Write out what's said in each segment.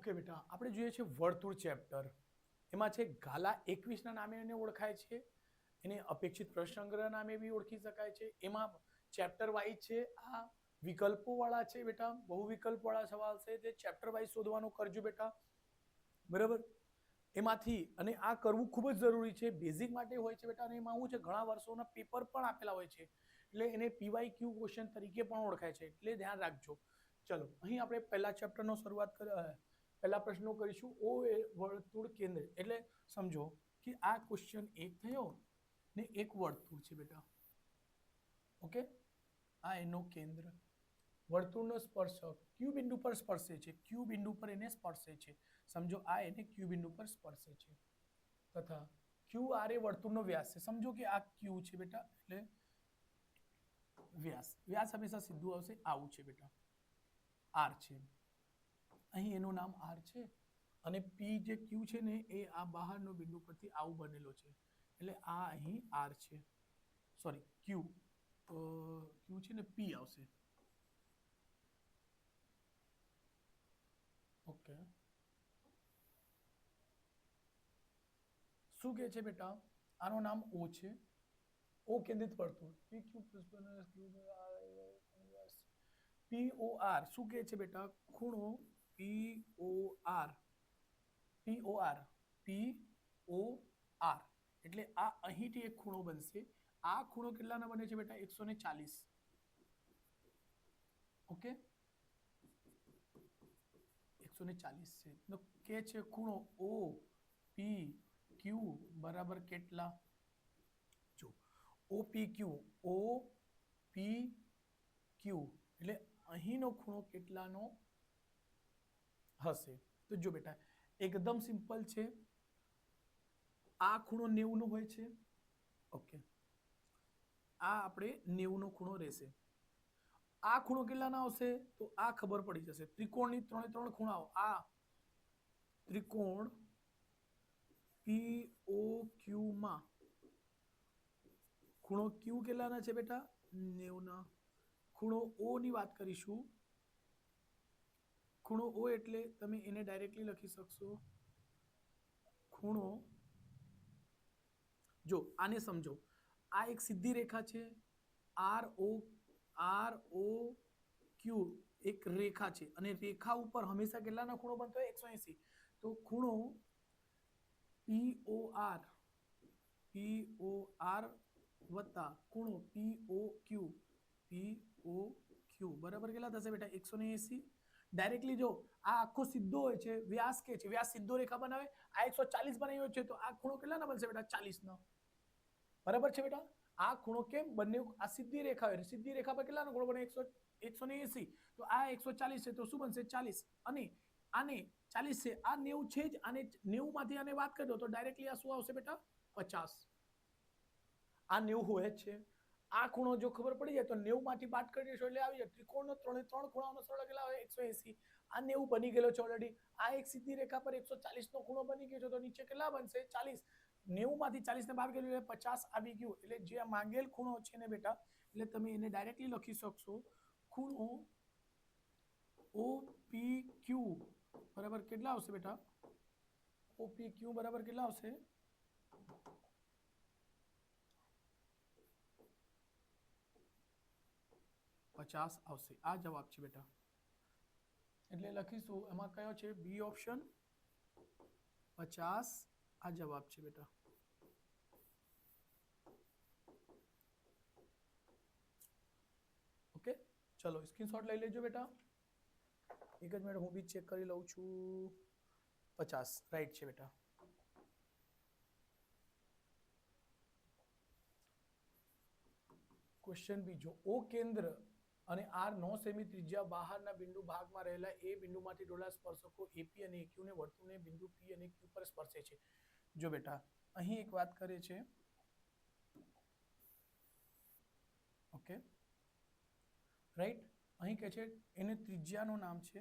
Okay બેટા, આપણે જોઈએ છે વર્તુળ ચેપ્ટર. એમાં છે ગાલા 21ના નામે એને ઓળખાય છે. એને અપેક્ષિત પ્રસંગ્રહ નામે બી ઓળખી શકાય છે. એમાં ચેપ્ટર વાઇઝ છે. આ વિકલ્પો વાળા છે બેટા, બહુ વિકલ્પ વાળા સવાલ છે. તે ચેપ્ટર વાઇઝ શોધવાનું કરજો બેટા, બરાબર. એમાંથી અને આ કરવું ખૂબ જ જરૂરી છે, બેઝિક માટે હોય છે બેટા. અને એમાં શું છે, ઘણા વર્ષોના પેપર પણ આપેલા હોય છે, એટલે એને PYQ ક્વેશ્ચન તરીકે પણ ઓળખાય છે, એટલે ધ્યાન રાખજો. ચલો, અહીં આપણે પહેલા ચેપ્ટરનો શરૂઆત પહેલા પ્રશ્નો કરીશું. ઓ એ વર્તુળ કેન્દ્ર એટલે સમજો કે આ ક્વેશ્ચન એક થયો ને એક વર્તુળ છે બેટા. ઓકે, આ એનો કેન્દ્ર. વર્તુળનો સ્પર્શક ક્યુ બિંદુ પર સ્પર્શે છે, ક્યુ બિંદુ પર એને સ્પર્શે છે. સમજો આ એને ક્યુ બિંદુ પર સ્પર્શે છે, તથા ક્યુ આર એ વર્તુળનો વ્યાસ છે. સમજો કે આ ક્યુ છે બેટા, એટલે વ્યાસ. વ્યાસ હંમેશા સીધું આવશે, આવું છે બેટા. આર છે, અહીં એનું નામ આર છે. અને પી જે ક્યુ છે ને એ આ બહારનો બિંદુ પરથી આવું બનેલો છે, એટલે આ અહીં આર છે. સોરી, ક્યુ ક્યુ છે ને પી આવશે. ઓકે, શું કહે છે બેટા? આનું નામ ઓ છે. ઓ કેન્દ્રિત વર્તુળ પી ક્યુ પી ઓ આર શું કહે છે બેટા? ખૂણો પી ઓ આર, પી ઓ આર, પી ઓ આર એટલે આ અહીંથી એક ખૂણો બનશે. આ ખૂણો કેટલાના બને છે બેટા? 140. ઓકે, 140 છે. તો કે છે ખૂણો ઓ પી ક્યુ બરાબર કેટલા? જો ઓ પી ક્યુ, ઓ પી ક્યુ એટલે અહીંનો ખૂણો કેટલાનો હશે? તો જો બેટા, એકદમ સિમ્પલ છે. આ ખૂણો 90 નો હોય છે. ઓકે, આ આપણે 90 નો ખૂણો રહેશે. આ ખૂણો કેટલાનો આવશે? તો આ ખબર પડી જશે. ત્રિકોણની ત્રણ ખૂણાઓ, આ ત્રિકોણ પી ઓ ક્યુ માં ખૂણો ક્યુ કેટલાના છે બેટા? 90 ના. ખૂણો ઓ ની વાત કરીશું. ખૂણો ઓ એટલે તમે એને ડાયરેક્ટલી લખી શકશો ખૂણો, જો આને સમજો, આ એક સીધી રેખા છે. આર ઓ ક્યુ એક રેખા છે, અને રેખા ઉપર હંમેશા કેટલાનો ખૂણો બનતો હોય? 180. તો ખૂણો પી ઓ આર વત્તા ખૂણો પી ઓ ક્યુ બરાબર કેટલા થશે બેટા? 180. ડાયરેક્ટલી જો આ આખો સીધો હોય છે, વ્યાસ કે છે, વ્યાસ સીધો રેખા બનાવે, આ 140 બનાવ્યો છે, તો આ ખૂણો કેટલાનો બનશે બેટા? 40 નો. બરાબર છે બેટા? આ ખૂણો કેમ બંને આ સીધી રેખા હોય, સીધી રેખા પર કેટલાનો ખૂણો બને? 180. તો આ 140 છે, તો શું બનશે? 40. અને આને 40 છે, આ 90 છે જ, આને 90 માંથી આને વાત કરજો તો ડાયરેક્ટલી આ શું આવશે બેટા? 50. આ 90 હોય જ છે. આ ખૂણો જો ખબર પડી જાય તો 90 માંથી બાદ કરી દેશો એટલે આવી જાય. ત્રિકોણનો ત્રણ ખૂણાઓનો સરળ કેટલા હોય? 180. આ 90 બની ગયેલો છે ઓલરેડી. આ એક સીધી રેખા પર 140 નો ખૂણો બની ગયો છે, તો નીચે કેટલા બનશે? 40. 90 માંથી 40 ને બાદ કર્યું એટલે 50 આવી ગયું. એટલે જે આ માંગેલ ખૂણો છે ને બેટા, એટલે તમે એને ડાયરેક્ટલી લખી શકશો ખૂણો ઓ પી ક્યુ બરાબર કેટલા આવશે બેટા? ઓ પી ક્યુ બરાબર કેટલા આવશે? 50 આવશે. આ જવાબ છે બેટા. એટલે લખીશું એમાં કયો છે? બી ઓપ્શન, 50 આ જવાબ છે બેટા. ઓકે, ચલો સ્ક્રીનશોટ લઈ લેજો બેટા. એક જ મિનિટ, હું બી ચેક કરી લઉં છું. 50 રાઈટ છે બેટા. ક્વેશ્ચન બીજો, ઓ કેન્દ્ર અને આર 9 સેમી ત્રિજ્યા બહારના બિંદુ ભાગમાં રહેલા એ બિંદુમાંથી ડોલા સ્પર્શકો એપી અને એક્યુ ને વર્તુળને બિંદુ પી અને ક્યુ પર સ્પર્શે છે. જો બેટા, અહીં એક વાત કરે છે. Okay, right. અહીં કહે છે એને ત્રિજ્યાનું નામ છે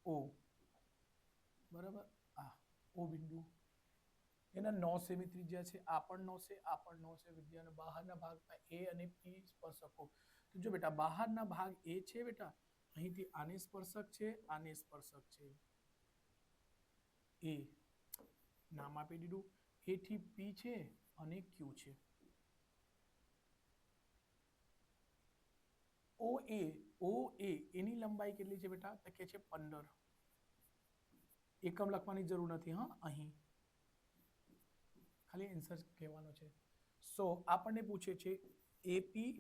ઓ, બરાબર. આ ઓ બિંદુ એના 9 સેમી ત્રિજ્યા છે. આ પણ 9 છે, આ પણ 9 છે. વિદ્યાના બહારના ભાગમાં એ અને પી સ્પર્શકો તો જો બેટા બહારના ભાગ એ છે બેટા, અહીંથી આને સ્પર્શક છે, આને સ્પર્શક છે, એ નામ આપી દીધું, એ થી પી છે અને ક્યુ છે. ઓ એ એની લંબાઈ કેટલી છે બેટા? તો કે છે 15. એકમ લખવાની જરૂર નથી હા, અહીં ખાલી આન્સર કહેવાનો છે. સો આપણને પૂછે છે એપી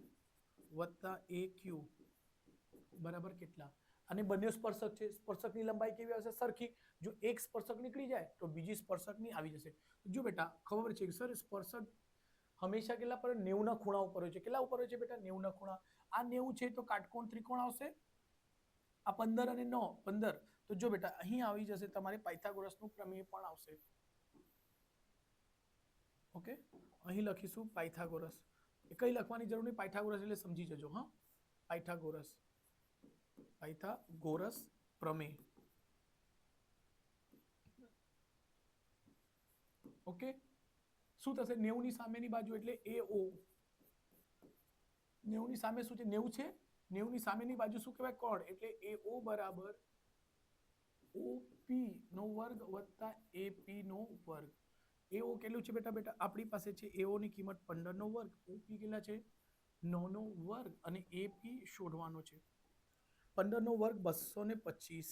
વત્તા એ ક્યુ બરાબર કેટલા? અને બંને સ્પર્શક છે, સ્પર્શકની લંબાઈ કેવી આવશે? સરખી. જો એક સ્પર્શક નીકળી જાય તો બીજી સ્પર્શકની આવી જશે. જો બેટા ખબર છે કે સર સ્પર્શક હંમેશા કેટલા પર 90 ના ખૂણા ઉપર હોય છે. કેટલા ઉપર હોય છે બેટા? 90 ના ખૂણા. આ 90 છે તો કાટકોણ ત્રિકોણ આવશે. આ 15 અને 9 15. તો જો બેટા અહીં આવી જશે તમારે પાયથાગોરસનું પ્રમેય પણ આવશે. ઓકે, અહીં લખીશું પાયથાગોરસ. એ કઈ લખવાની જરૂર નહીં, પાયથાગોરસ એટલે સમજી જજો હા. પાયથાગોરસ પ્રમેય. ઓકે, શું થશે? 90 ની સામેની બાજુ એટલે AO. 90 ની સામે શું છે? 90 છે. 90 ની સામેની બાજુ શું કહેવાય? કોણ. એટલે AO બરાબર OP નો વર્ગ વત્તા AP નો વર્ગ. AO કેટલું છે બેટા? બેટા આપણી પાસે છે AO ની કિંમત 15 નો વર્ગ, OP કેટલા છે? 9 નો વર્ગ અને AP શોધવાનો છે. 15 નો વર્ગ 225.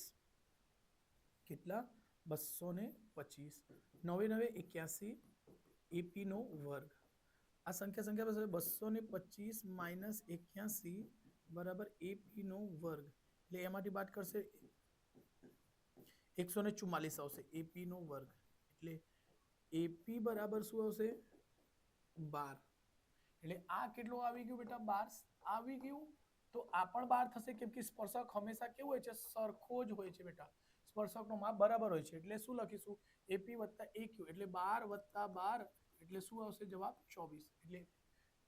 કેટલા? 225. 9 9 81 AP નો વર્ગ. આ સંખ્યા 225 માઇનસ 81 બરાબર AP નો વર્ગ. એટલે એમાંથી બાદ કરશે 144 આવશે AP નો વર્ગ. એટલે AP બરાબર શું આવશે? 12. એટલે આ કેટલો આવી ગયું બેટા? 12 આવી ગયું. તો આ પણ 12 થશે, કેમ કે સ્પર્શક હંમેશા કેવું હોય છે? સરખો જ હોય છે બેટા. સ્પર્શકનો માપ બરાબર હોય છે. એટલે શું લખીશું? AP વત્તા AQ એટલે 12 વત્તા 12 એટલે શું આવશે જવાબ? 24. એટલે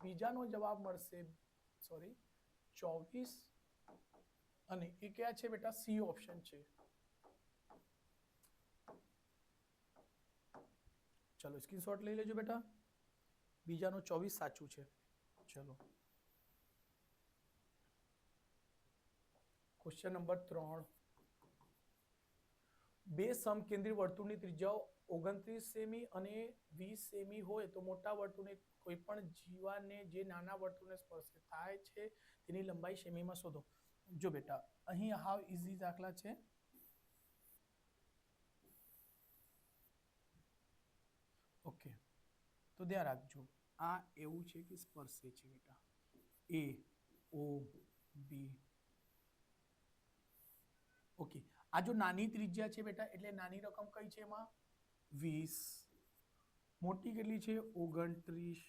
બીજાનો જવાબ મળશે 24. અને એ ક્યાં છે બેટા? સી ઓપ્શન છે. ચલો સ્ક્રીનશોટ લઈ લેજો બેટા. બીજાનો 24 સાચું છે. ચલો ક્વેશ્ચન નંબર 3. બે સમકેન્દ્રી વર્તુળની ત્રિજ્યાઓ 29 સેમી અને 20 સેમી હોય તો મોટા વર્તુળને કોઈ પણ જીવાને જે નાના વર્તુળને સ્પર્શે થાય છે તેની લંબાઈ સેમીમાં શોધો. જો બેટા અહીં હાવ ઈઝી દાખલા છે. ઓકે, તો ધ્યાન રાખજો. આ એવું છે કે સ્પર્શે છે બેટા. AOB. ઓકે, આ જો નાની ત્રિજ્યા છે બેટા એટલે નાની રકમ કઈ છે? એમાં 20. મોટી કેટલી છે? 29.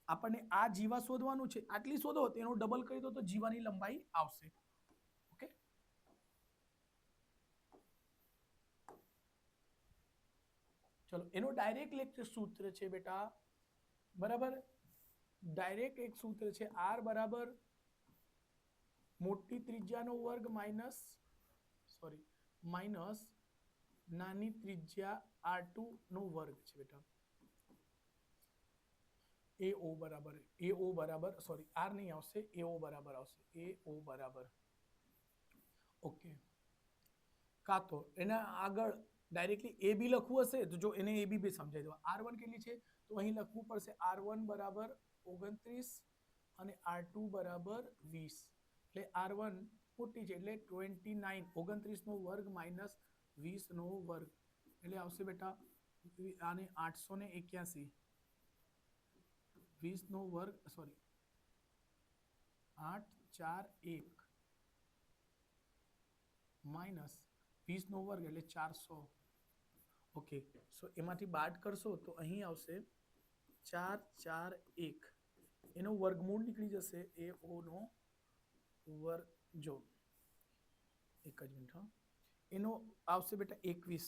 આપણને આ જીવા શોધવાનું છે. આટલી શોધો તેનો ડબલ કરી દો તો જીવાની લંબાઈ આવશે. ઓકે, ચલો એનો ડાયરેક્ટ એક સૂત્ર છે બેટા. બરાબર, ડાયરેક્ટ એક સૂત્ર છે. R બરાબર મોટી ત્રિજ્યાનો વર્ગ માઇનસ નાની ત્રિજ્યા R2 નો વર્ગ છે બેટા. AO બરાબર R નહીં આવશે, AO બરાબર આવશે. AO બરાબર. ઓકે, કાં તો એના આગળ ડાયરેક્ટલી AB લખવું હશે તો જો એને AB બી સમજાવી દો. R1 કેટલી છે? તો અહીં લખવું પડશે R1 બરાબર 29 અને R2 બરાબર 20. એટલે R1 મોટી છે એટલે 29 નો વર્ગ માઇનસ 20 નો વર્ગ એટલે આવશે બેટા આને 881. 20 નો વર્ગ 841 માઇનસ 20 નો વર્ગ એટલે 400. ઓકે, સો એમાંથી બાદ કરશો તો અહીં આવશે 441. એનો વર્ગમૂળ નીકળી જશે. AO નો વર્ગ જો એક જ મિનિટ હા, એનો આવશે બેટા 21.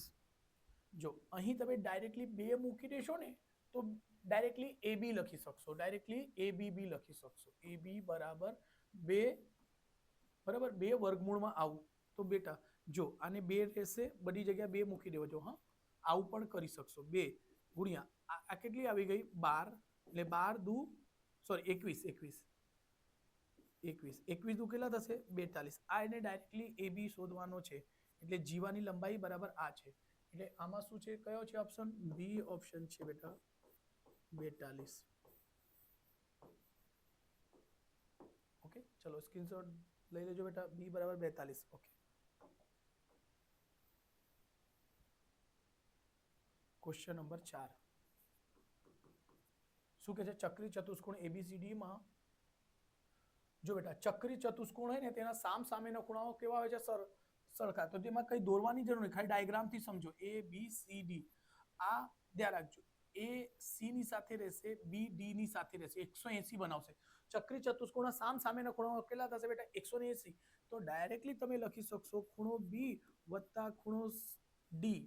જો અહીં તમે ડાયરેક્ટલી 2 મૂકી દેશો ને તો ડાયરેક્ટલી AB લખી શકશો. ડાયરેક્ટલી ABB લખી શકશો. AB બરાબર 2 બરાબર 2 વર્ગમૂળમાં આવું તો બેટા જો આને 2 રહેશે, બધી જગ્યા 2 મૂકી દેજો હા. આવું પણ કરી શકશો. 2 ગુણ્યા આ કેટલી આવી ગઈ? 12. એટલે 12 દુ 21. 21 21 દુ કેટલા થશે 42 આ એને ડાયરેક્ટલી એ બી શોધવાનો છે એટલે જીવાની લંબાઈ બરાબર આ છે એટલે આમાં શું છે કયો છે ઓપ્શન બી ઓપ્શન છે બેટા 42 ઓકે ચલો સ્ક્રીનશોટ લઈ લેજો બેટા બી બરાબર 42 ઓકે ક્વેશ્ચન નંબર 4 શું કહે છે ચક્રી ચતુષ્કોણ એબીસીડી માં જો બેટા ચક્રી ચતુષ્કોણ હોય ને તેના સામ સામેના ખૂણાઓ કેવા હોય છે સરખા તો તેમાં કઈ દોરવાની જરૂર નહીં ખાલી ડાયાગ્રામથી સમજો એ બી સી ડી આ ધ્યાન રાખજો એ સી ની સાથે રહેશે બી ડી ની સાથે રહેશે 180 બનાવશે ચક્રી ચતુષ્કોણના સામ સામેના ખૂણાઓ કેટલા થશે બેટા 180 તો ડાયરેક્ટલી તમે લખી શકશો ખૂણો બી વત્તા ખૂણો ડી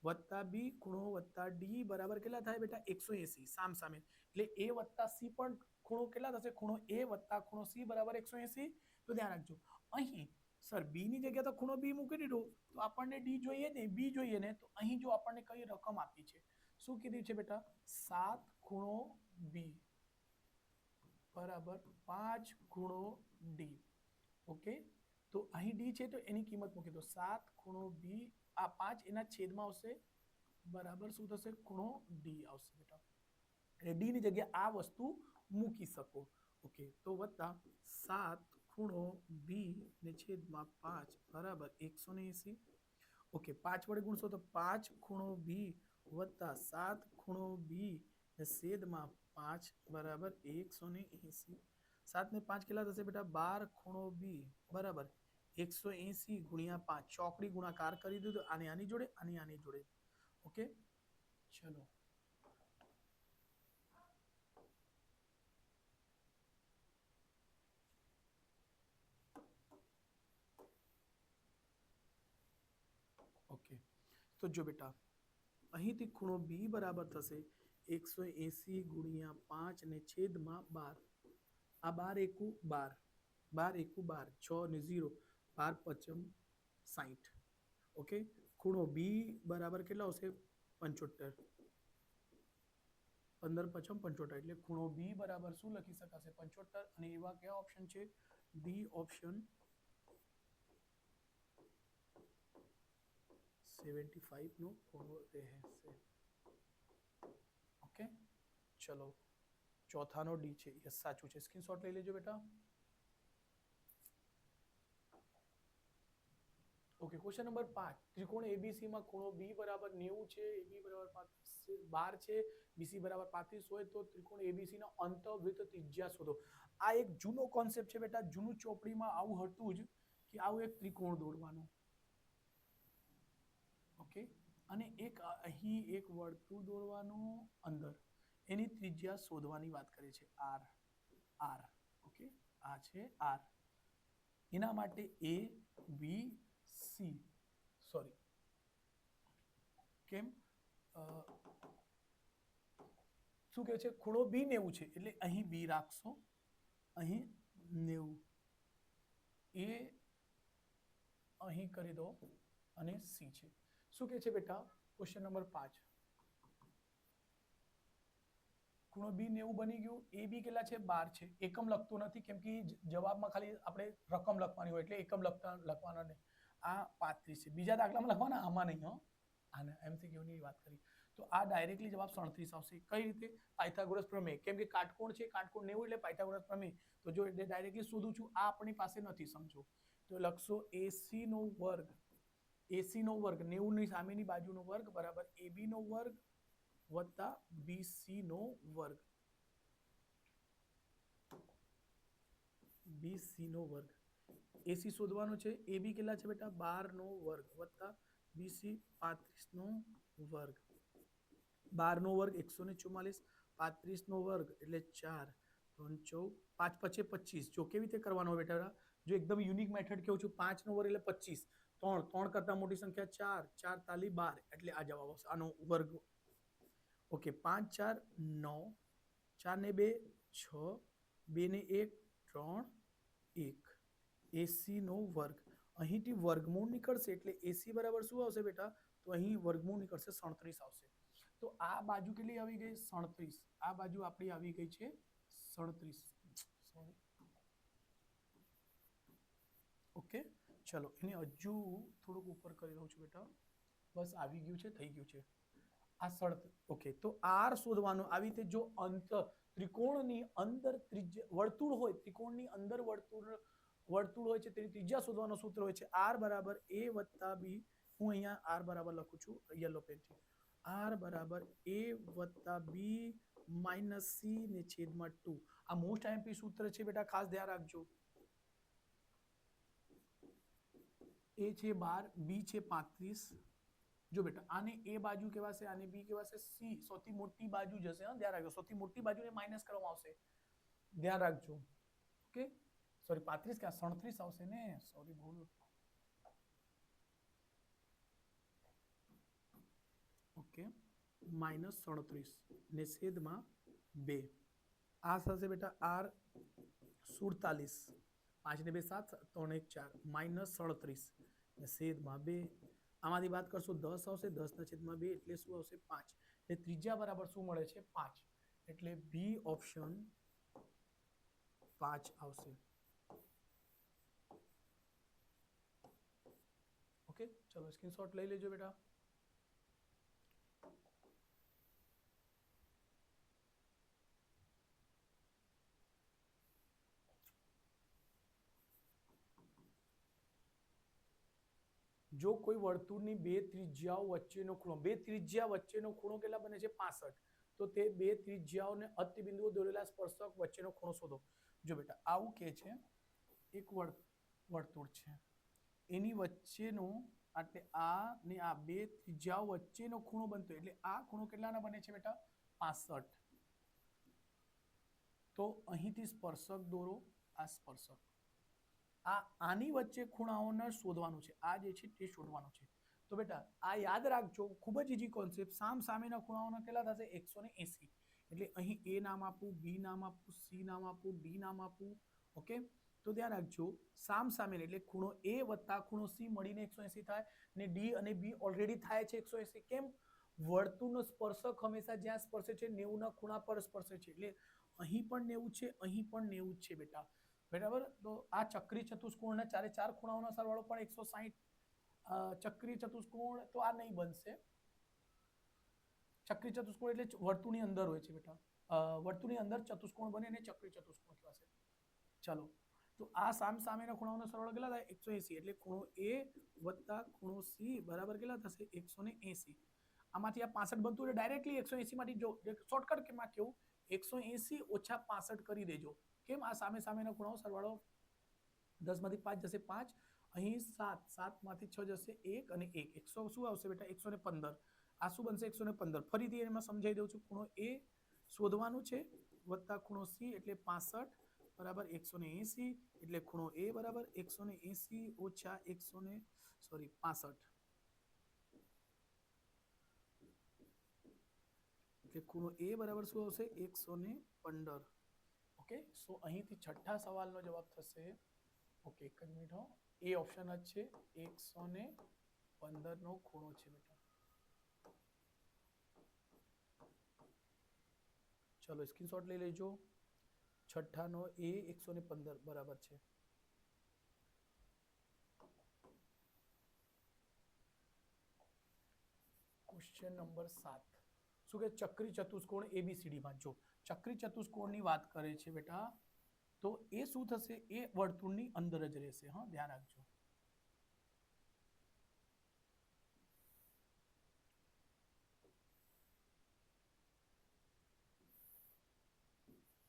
વત્તા બી ખૂણો વત્તા ડી બરાબર કેટલા થાય બેટા 180 સામ સામે એટલે એ વત્તા સી પણ ખૂણો કેટલા થશે ખૂણો એ વત્તા ખૂણો સી બરાબર 180 તો ધ્યાન રાખજો અહીં સર બી ની જગ્યાએ તો ખૂણો બી મૂકી દીધો તો આપણને ડી જોઈએ ને બી જોઈએ ને તો અહીં જો આપણને કઈ રકમ આપી છે શું કીધું છે બેટા 7 ખૂણો બી બરાબર 5 ખૂણો ડી ઓકે તો અહીં ડી છે તો એની કિંમત મૂકી દો 7 ખૂણો બી આ 5 એના છેદમાં આવશે બરાબર શું થશે ખૂણો ડી આવશે બેટા એટલે ડી ની જગ્યાએ આ વસ્તુ મૂકી શકો ઓકે તો વત્તા 7 ખૂણો બી ને છેદમાં 5 બરાબર 180 ઓકે 5 વડે ગુણશો તો 5 ખૂણો બી વત્તા 7 ખૂણો બી ને છેદમાં 5 બરાબર 180 7 ને 5 કેટલા થશે બેટા 12 ખૂણો બી બરાબર 180 ગુણ્યા 5 ચોકડી ગુણાકાર કરી દીધો આને આની જોડે આની જોડે ઓકે ચલો ઓકે તો જો બેટા અહીંથી ખૂણો બી બરાબર થશે 180 ગુણ્યા 5 ને છેદમાં 12 આ 12 એકુ 12 12 એકુ 12 6 ને 0 12 પચમ 60 ઓકે ખૂણો બી બરાબર કેટલા આવશે 75 15 પચમ 75 એટલે ખૂણો બી બરાબર શું લખી શકાશે 75 અને એવા કયા ઓપ્શન છે ડી ઓપ્શન 75 નો ખૂણો રહેશે ઓકે ચલો ચોથાનો ડી છે યસ સાચું છે સ્ક્રીનશોટ લઈ લેજો બેટા ઓકે ક્વેશ્ચન નંબર 5 ત્રિકોણ એબીસી માં ખૂણો બી બરાબર 90 છે એબી બરાબર 12 છે બીસી બરાબર 35 હોય તો ત્રિકોણ એબીસી નો અંતઃવૃત્ત ત્રિજ્યા શોધો આ એક જૂનો કોન્સેપ્ટ છે બેટા જૂનું ચોપડીમાં આવું હતું જ કે આવું એક ત્રિકોણ દોરવાનું ઓકે અને એક અહીં એક વર્તુળ દોરવાનું અંદર એની ત્રિજ્યા શોધવાની વાત કરે છે આર આર ઓકે આ છે આર એના માટે એ બી સી સોરી કેમ શું કહે છે ખૂણો બી 90 છે એટલે અહીં બી રાખશો અહીં 90 એ અહીં કરી દો અને સી છે શું કહે છે બેટા ક્વેશ્ચન નંબર 5 ખૂણો બી 90 બની ગયું એ બી કેટલા છે 12 છે એકમ લખતો નથી કેમ કે જવાબમાં ખાલી આપણે રકમ લખવાની હોય એટલે એકમ લખવાના નહીં આ 35 છે બીજા દાખલામાં લખવાના આમાં નહીં હો આને MCQ ની વાત કરી તો આ ડાયરેક્ટલી જવાબ 37 આવશે કઈ રીતે પાયથાગોરસ પ્રમેય કેમ કે કાટકોણ છે કાટકોણ 90 એટલે પાયથાગોરસ પ્રમેય તો જો એટલે ડાયરેક્ટલી શોધું છું આ આપણી પાસે નથી સમજો તો લખશો AC નો વર્ગ AC નો વર્ગ 90 ની સામેની બાજુનો વર્ગ બરાબર AB નો વર્ગ વત્તા BC નો વર્ગ BC નો વર્ગ AC શોધવાનો છે AB કેટલા છે બેટા 12 નો વર્ગ વત્તા BC 35 નો વર્ગ 12 નો વર્ગ 144 35 નો વર્ગ એટલે 4 3 14 5 5 25 જો કેવી રીતે કરવાનો બેટા જો એકદમ યુનિક મેથડ કહું છું 5 નો વર્ગ એટલે 25 3 કરતા મોટી સંખ્યા 4 4 તાલી 12 એટલે આ જવાબ આવશે આનો વર્ગ ઓકે 5 4 9 4 ને 2 6 2 ને 1 3 1 AC નો વર્ગ અહીંથી વર્ગમૂળ નીકળશે એટલે AC બરાબર શું આવશે બેટા તો અહીં વર્ગમૂળ નીકળશે 37 આવશે તો આ બાજુ કેટલી આવી ગઈ 37 આ બાજુ આપણી આવી ગઈ છે 37 સોરી ચલો એને હજુ થોડુંક ઉપર કરી દઉં છું બેટા. બસ આવી ગયું છે, થઈ ગયું છે. આ શરત ઓકે. તો આર શોધવાનું આવી રીતે જો અંતર ત્રિકોણની અંદર વર્તુળ હોય, ત્રિકોણની અંદર વર્તુળ હોય છે તેની ત્રિજ્યા શોધવાનો સૂત્ર હોય છે આર બરાબર એ વત્તા બી. હું અહીંયા આર બરાબર લખું છું યલો પેનથી. આર બરાબર એ વત્તા બી માઇનસ સી ને છેદમાં 2. આ મોસ્ટ આઈએમપી સૂત્ર છે બેટા, ખાસ ધ્યાન રાખજો. એ છે 12, બી છે 35. જો બેટા આને એ બાજુ કહેવાશે, આને બી કહેવાશે, સી સૌથી મોટી બાજુ જશે. હા ધ્યાન રાખજો, સૌથી મોટી બાજુને માઇનસ કરવામાં આવશે, ધ્યાન રાખજો. ઓકે સોરી 35 કે 37 આવશે ને, સોરી ભૂલ. ઓકે માઇનસ 37 ને છેદમાં 2. આ થશે બેટા આર 47, 5 ને 2 7, 3 1 4 માઇનસ 37 ને છેદમાં 2. આમાંથી વાત કરશો 10 આવશે, 10 ના છેદમાં 2 એટલે શું આવશે 5. એટલે ત્રિજ્યા બરાબર શું મળે છે 5. એટલે બી ઓપ્શન 5 આવશે. ઓકે ચલો સ્ક્રીનશોટ લઈ લેજો બેટા. જો કોઈ વર્તુળની બે ત્રિજ્યાઓ વચ્ચેનો ખૂણો, બે ત્રિજ્યા વચ્ચેનો ખૂણો કેટલા બને છે 65, તો તે બે ત્રિજ્યાઓને અતિબિંદુઓ દોરેલા સ્પર્શક વચ્ચેનો ખૂણો શોધો. જો બેટા આવું કે છે, એક વર્તુળ છે, એની વચ્ચેનો એટલે આ ને આ બે ત્રિજ્યાઓ વચ્ચેનો ખૂણો બનતો, એટલે આ ખૂણો કેટલાના બને છે બેટા 65. તો અહીંથી સ્પર્શક દોરો, આ સ્પર્શક, આની વચ્ચે ખૂણાઓને શોધવાનું છે, આ જે છે તે શોધવાનું છે. તો બેટા આ યાદ રાખજો, ખૂબ જ ઈઝી કોન્સેપ્ટ. સામેના ખૂણાઓના કેટલા થશે 180. એટલે અહીં એ નામ આપું, બી નામ આપું, સી નામ આપું, ડી નામ આપું. ઓકે તો ધ્યાન રાખજો, સામે એટલે ખૂણો એ વત્તા ખૂણો સી મળીને 180 થાય, ને ડી અને બી ઓલરેડી થાય છે 180. કેમ? વર્તુળનો સ્પર્શક હંમેશા જ્યાં સ્પર્શે છે 90 ના ખૂણા પર સ્પર્શે છે. એટલે અહીં પણ 90 છે, અહીં પણ 90 છે બેટા, બરાબર. તો આ ચક્રી ચતુષ્કોણના ચારે ચાર ખૂણાઓનો સરવાળો પણ 160. ચક્રી ચતુષ્કોણ તો આ નહીં બનશે. ચક્રી ચતુષ્કોણ એટલે વર્તુળની અંદર હોય છે બેટા, વર્તુળની અંદર ચતુષ્કોણ બને અને ચક્રી ચતુષ્કોણ કહેવાશે. ચલો તો આ સામેના ખૂણાઓનો સરવાળો કેટલા થાય 180. એટલે ખૂણો એ વત્તા ખૂણો સી બરાબર કેટલા થશે 180. આમાંથી આ 65 બનતું એટલે ડાયરેક્ટલી 180 માંથી જો શોર્ટકટ કેમાં કેવું 180 ઓછા 65 કરી દેજો. કેમ? આ સામેના ખૂણાઓ સરવાળો 10 માંથી 5 જશે 5, અહીં 7, 7 માંથી 6 જશે 1 અને 1, 100 શું આવશે બેટા 115. આ શું બનશે 115. ફરીથી એમાં સમજાવી દઉં છું. ખૂણો એ શોધવાનું છે વત્તા ખૂણો સી એટલે 65 બરાબર 180. એટલે ખૂણો એ બરાબર 180 ઓછા 65. એટલે ખૂણો એ બરાબર શું આવશે 115. ઓકે સો અહીંથી છઠ્ઠા સવાલનો જવાબ થશે, ઓકે એક જ મિનિટ હો, એ ઓપ્શન જ છે 115 નો ખૂણો છે બેટા. ચલો સ્ક્રીનશોટ લઈ લેજો. છઠ્ઠાનો એ 115 બરાબર છે. ક્વેશ્ચન નંબર 7 શું કે ચક્રી ચતુષ્કોણ ABCD માં જો ચક્રી ચતુષ્કોણની વાત કરે છે બેટા, તો એ શું થશે એ વર્તુળની અંદર જ રહેશે. હા ધ્યાન રાખજો.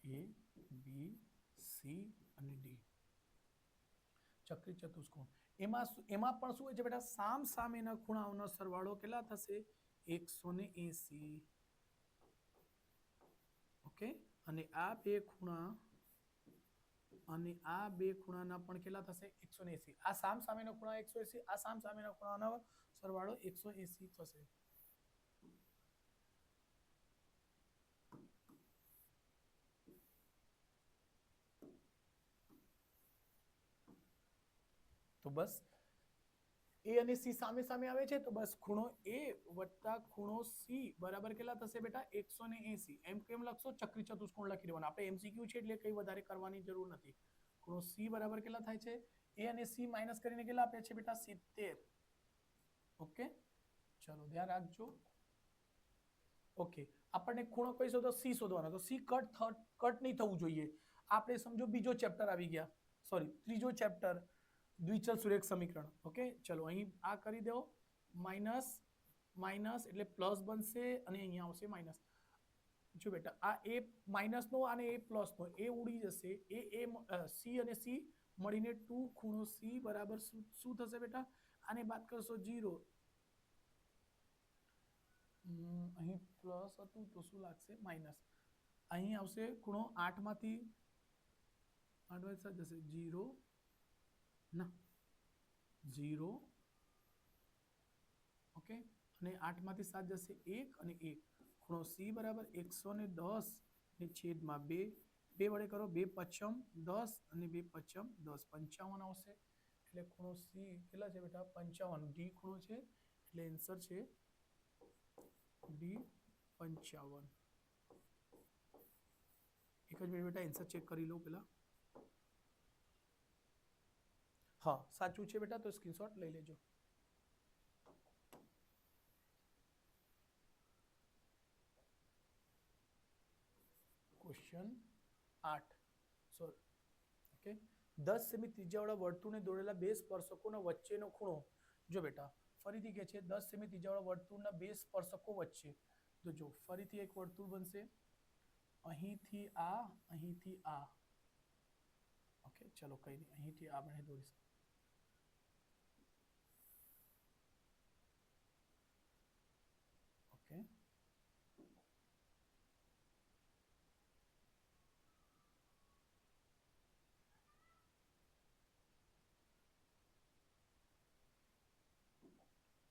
A B C અને D ચક્રી ચતુષ્કોણ. એમાં પણ શું હોય છે બેટા, સામેના ખૂણાઓનો સરવાળો કેટલા થશે 180. ઓકે અને આ બે ખૂણાના પણ કેટલા થશે 180. આ સામેનો ખૂણા 180, આ સામેના ખૂણાનો સરવાળો 180 થશે. તો બસ એ અને સી સામે આવે છે, તો બસ ખૂણો એ વત્તા ખૂણો સી બરાબર કેટલા થશે બેટા 180. એમ કેમ લખશો ચક્રી ચતુષ્કોણ લખી દેવાનું, આપણે MCQ છે એટલે કઈ વધારે કરવાની જરૂર નથી. ખૂણો સી બરાબર કેટલા થાય છે એ અને સી માઇનસ કરીને કેટલા આપ્યા છે બેટા 70. ઓકે ચલો ધ્યાન રાખજો. ઓકે આપણને ખૂણો કઈ શોધો સી શોધવાનો તો સી કટ નહીં થવું જોઈએ. આપણે સમજો બીજો ચેપ્ટર આવી ગયા, સોરી ત્રીજો ચેપ્ટર દ્વિચલ સુરેખ સમીકરણ. ઓકે ચલો અહીં આ કરી દો માઇનસ માઇનસ એટલે પ્લસ બનશે અને અહીંયા આવશે માઇનસ. જો બેટા આ એ માઇનસ નો અને એ પ્લસ નો એ ઉડી જશે. એ સી અને સી મળીને 2 ખૂણો સી બરાબર શું થશે બેટા? આને બાદ કરશો 0. અહીં પ્લસ હતું તો શું લાગશે માઇનસ. અહીં આવશે ખૂણો 8 માંથી 8 વચ્ચે જશે 0 ના 0. ઓકે અને 8 માંથી 7 જશે 1 અને 1. ખૂણો સી બરાબર 110 ને છેદમાં 2. 2 વડે કરો 2 પચમ 10 અને 2 પચમ 10 55 આવશે. એટલે ખૂણો સી કેટલા છે બેટા 55. ડી ખૂણો છે એટલે આન્સર છે ડી 55. એક જ મિનિટ બેટા આન્સર ચેક કરી લો પેલા. હા સાચું છે બેટા, તો સ્ક્રીનશોટ લઈ લેજો. ક્વેશ્ચન 8 સોરી ઓકે 10 સેમી ત્રિજ્યાવાળા વર્તુળને દોરેલા બે સ્પર્શકોના વચ્ચેનો ખૂણો. જો બેટા ફરીથી કહે છે 10 સેમી ત્રિજ્યાવાળા વર્તુળના બે સ્પર્શકો વચ્ચે. તો જો ફરીથી એક વર્તુળ બનશે અહીંથી આ. ઓકે ચલો કઈ નહીં, અહીંથી આપણે દોરીશું. ઓકે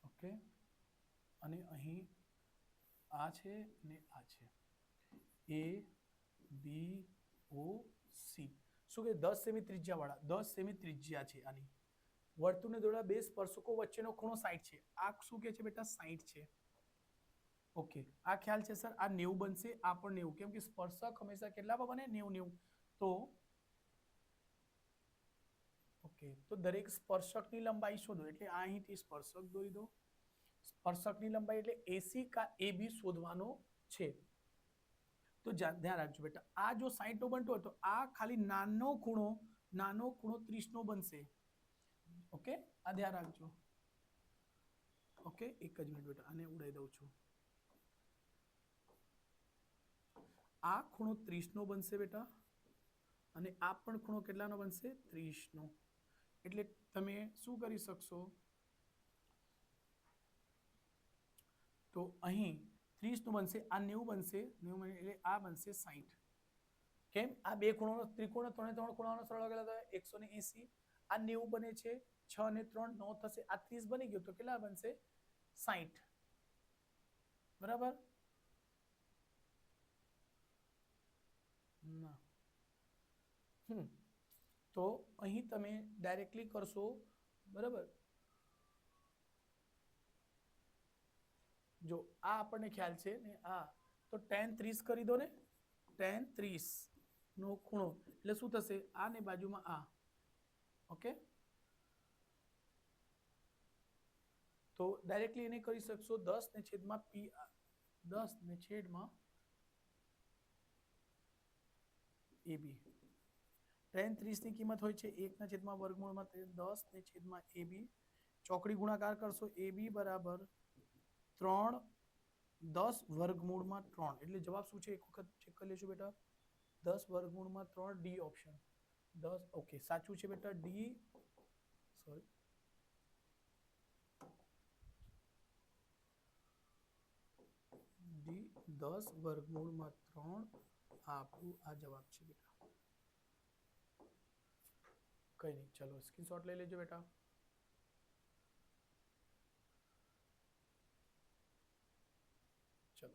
ઓકે અને અહીં આ છે અને આ છે એ બી ઓ સી. શું કે 10 સેમી ત્રિજ્યાવાળા 10 સેમી ત્રિજ્યા છે આની. વર્તુળને દોરેલા બે સ્પર્શકો વચ્ચેનો ખૂણો 60 છે. આ શું કહે છે બેટા 60 છે. ઓકે આ ખ્યાલ છે સર. આ 90 બનશે, આ પણ 90, કેમ કે સ્પર્શક હંમેશા કેટલામાં બને 90 90. તો ઓકે તો દરેક સ્પર્શકની લંબાઈ શોધો. એટલે આ અહીંથી સ્પર્શક દોરી દો. સ્પર્શકની લંબાઈ એટલે એસી કા એબી શોધવાનો છે. તો ધ્યાન રાખજો બેટા, આ જો 60 નો બનતો હોય તો આ ખાલી નાનો ખૂણો 30 નો બનશે. ઓકે આ ધ્યાન રાખજો. ઓકે એક જ મિનિટ બેટા, આને ઉડાઈ દઉં છું. આ ખૂણો 30 નો બનશે બેટા અને આ પણ ખૂણો કેટલાનો બનશે 30 નો. એટલે તમે શું કરી શકશો, તો અહીં 30 નું બનશે, આ 90 બનશે, 90 એટલે આ બનશે 60. કેમ આ બે ખૂણોનો ત્રિકોણ 3 ખૂણાનો સરવાળો કેટલા થાય 180. આ 90 બને છે 6 અને 3 9 થશે. આ 30 બની ગયો તો કેટલા બનશે 60. બરાબર ના તો અહીં તમે ડાયરેક્ટલી કરશો. બરાબર જો આ આપણને ખ્યાલ છે ને આ તો tan 30 કરી દો ને. tan 30 નો ખૂણો એટલે શું થશે આ ને બાજુમાં આ. ઓકે તો ડાયરેક્ટલી એને કરી શકશો 10 ને છેદમાં પી 10 ને છેદમાં AB. tan 30 ની કિંમત હોય છે 1 ના છેદમાં વર્ગમૂળમાં 10 ને છેદમાં AB. ચોકડી ગુણાકાર કરશો AB બરાબર 3 10 વર્ગમૂળમાં 3 એટલે જવાબ શું છે એક વખત ચેક કરી લેજો બેટા. 10 વર્ગમૂળમાં 3 ડી ઓપ્શન 10. ઓકે સાચું છે બેટા ડી. સોરી ડી 10 વર્ગમૂળમાં 3 આપણું આ જવાબ છે બેટા. કઈ નહીં ચલો સ્ક્રીનશોટ લઈ લેજો બેટા. ચલો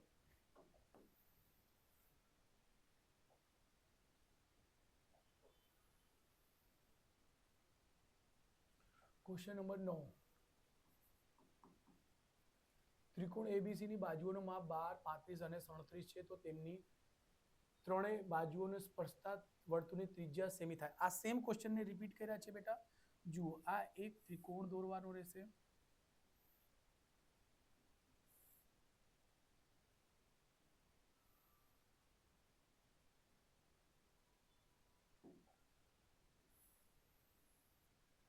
ક્વેશ્ચન નંબર 9. ત્રિકોણ એબીસી ની બાજુઓનો માપ 12 35 અને 37 છે. તો તેમની ત્રણેય બાજુઓને સ્પર્શતા વર્તુળની ત્રિજ્યા સેમી થાય. આ સેમ ક્વેશ્ચનને રિપીટ કર્યા છે બેટા. જુઓ આ એક ત્રિકોણ દોરવાનો રહેશે,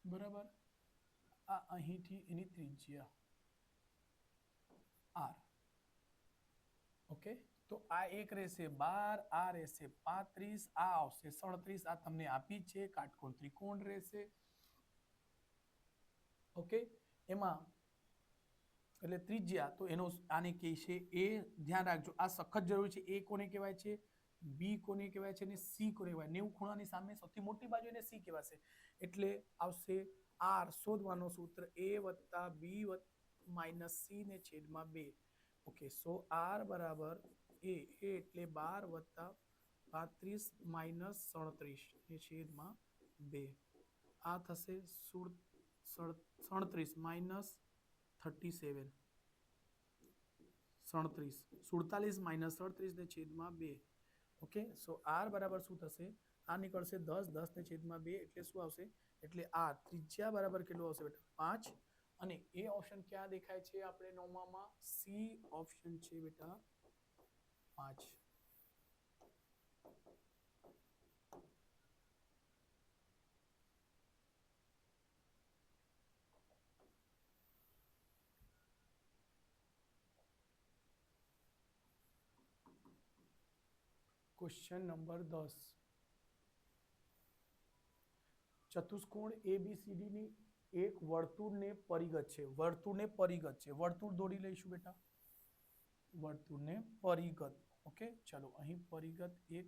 બરાબર. આ અહીંથી એની ત્રિજ્યા આર. ઓકે, તો આ એક રહેશે 12, આ રહેશે 35, આ આવશે 37. આ તમને આપી છે કાટકોણ ત્રિકોણ રહેશે. ઓકે, એમાં એટલે ત્રિજ્યા તો એનો આને કહે છે એ, ધ્યાન રાખજો આ સખત જરૂરી છે. એ કોને કહેવાય છે, બી કોને કહેવાય છે, અને સી કોને કહેવાય. 90 ખૂણાની સામે સૌથી મોટી બાજુ એને સી કહેવાશે. એટલે આવશે આર શોધવાનું સૂત્ર એ વત્તા બી માઇનસ સી ને છેદમાં 2. ઓકે, સો આર બરાબર એ એટલે 12 વત્તા 35 માઇનસ 37 ને છેદમાં 2. આ થશે 37 માઇનસ 37, 47 માઇનસ 37 ને છેદમાં 2. ઓકે, સો આર બરાબર શું થશે, આ નીકળશે 10, 10 ને છેદમાં 2 એટલે શું આવશે, એટલે આ ત્રિજ્યા બરાબર કેટલું આવશે બેટા 5. અને એ ઓપ્શન ક્યાં દેખાય છે આપણે નોમામાં, સી ઓપ્શન છે બેટા 5. Question number 10. ચતુષ્કોણ ABCD ની એક વર્તુળને પરિગત છે. વર્તુળને પરિગત છે. વર્તુળ દોરી લઈશું બેટા, વર્તુળને પરિગત. ઓકે, ચલો અહીં પરિગત એક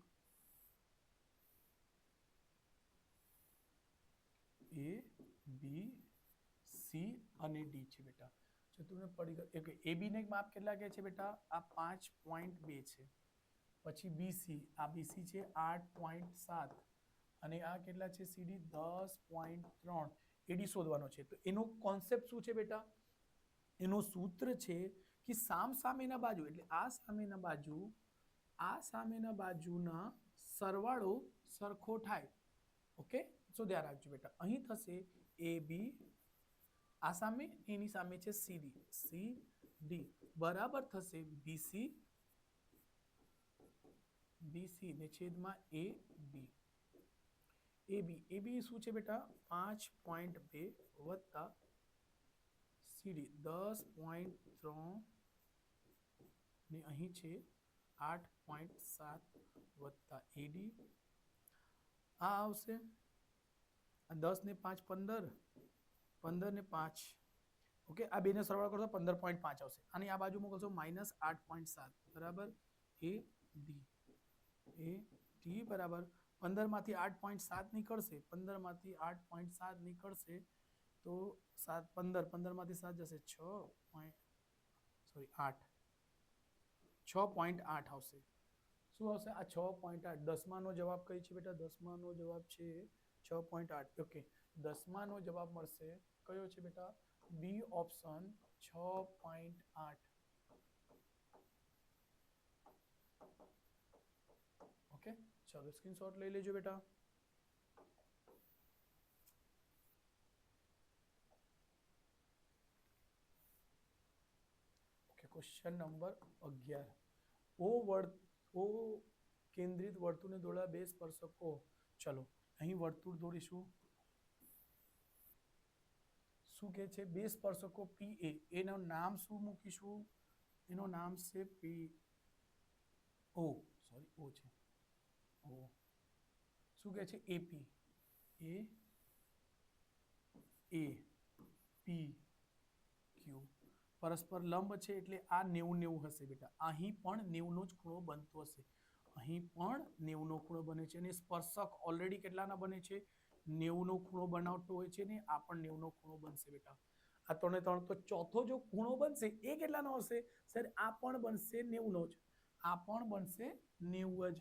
A, B, C અને D છે બેટા. ચતુર્ને પરિગત એટલે AB ને માપ કેટલા કહે છે બેટા, આ 5.2 છે. પછી BC, આ BC છે 8.7 અને આ કેટલા છે CD 10.3. AD શોધવાનો છે. તો એનો કોન્સેપ્ટ શું છે બેટા, એનું સૂત્ર છે કે સામેના બાજુ એટલે આ સામેના બાજુના સરવાળો સરખો થાય. ઓકે, સો ધ્યાન રાખજો બેટા, અહીં થશે AB, આ સામે એની સામે છે CD બરાબર થશે BC ને છેદમાં AB શું છે બેટા 5.2 વત્તા CD 10.3 ને અહીં છે 8.7 વત્તા AD. આ આવશે 10 ને 5 15, 15 ને 5. ઓકે, આ બેને સરવાળો કરશો 15.5 આવશે. અને આ બાજુ મોકલશો માઇનસ 8.7 બરાબર AD બરાબર 15 માંથી 8.7 નીકળશે, 15 માંથી 8.7 નીકળશે તો 15 માંથી 7 જશે 6.8 આવશે. શું આવશે આ 6.8? 10માનો જવાબ કઈ છે બેટા, 10માનો જવાબ છે 6.8. ઓકે, 10માનો જવાબ મળશે કયો છે બેટા, બી ઓપ્શન 6.8. ઓકે, ચલો સ્ક્રીનશોટ લઈ લેજો બેટા. Okay, question number 11. ઓ કેન્દ્રિત વર્તુળને દોરવા બે સ્પર્શકો. ચલો અહીં વર્તુળ દોરીશું. શું કહે છે, બે સ્પર્શકો PA, એનું નામ શું મૂકીશું, એનું નામ છે O છે O. શું કહે છે AP, APQ પરસ્પર લંબ છે એટલે આ 90-90 હશે બેટા. અહીં પણ 90નો જ ખૂણો બનતો હશે, અહીં પણ 90નો ખૂણો બને છે. અને સ્પર્શક ઓલરેડી કેટલાના બને છે, 90નો ખૂણો બનાવતો હોય છે ને આ પણ 90નો ખૂણો બનશે બેટા. આ 3 3 તો ચોથો જો ખૂણો બનશે એ કેટલાનો હશે સર, આ પણ બનશે 90નો જ, આ પણ બનશે 90 જ.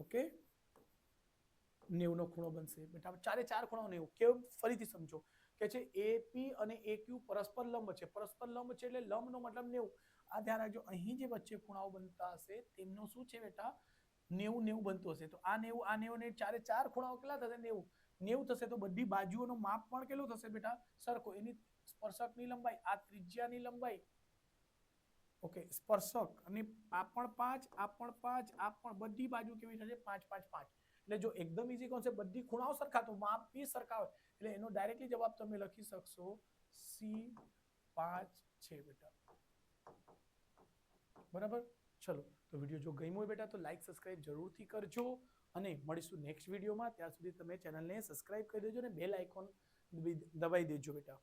ઓકે, 90નો ખૂણો બનશે બેટા. ચારે ચાર ખૂણો 90. કેવું ફરીથી સમજો કે છે AP અને AQ પરસ્પર લંબ છે. પરસ્પર લંબ છે એટલે લંબનો મતલબ 90. આ ધ્યાન રાખજો, અહીં જે વચ્ચે ખૂણાઓ બનતા હશે તેમનો શું છે બેટા 90-90 બનતું હશે. તો આ 90 ને ચારે ચાર ખૂણાઓ કેટલા થશે 90. 90 થશે તો બધી બાજુઓનો માપ પણ કેટલું થશે બેટા સરખો એની સ્પર્શકની લંબાઈ આ ત્રિજ્યાની લંબાઈ ઓકે સ્પર્શક અને આ પણ 5 આ પણ 5 આ પણ બધી બાજુ કેવી થશે 5 5 5 એટલે જો એકદમ ઈઝી કોન્સેપ્ટ બધી ખૂણાઓ સરખા તો માપ બી સરખા હોય એટલે એનો ડાયરેક્ટલી જવાબ તમે લખી શકશો C5 છે બેટા બરાબર ચલો તો વિડીયો જો ગમ્યો હોય બેટા તો લાઈક સબસ્ક્રાઇબ જરૂરથી કરજો અને મળીશું નેક્સ્ટ વિડીયોમાં ત્યાં સુધી તમે ચેનલને સબસ્ક્રાઇબ કરી દેજો અને બેલ આઇકોન દબાઈ દેજો બેટા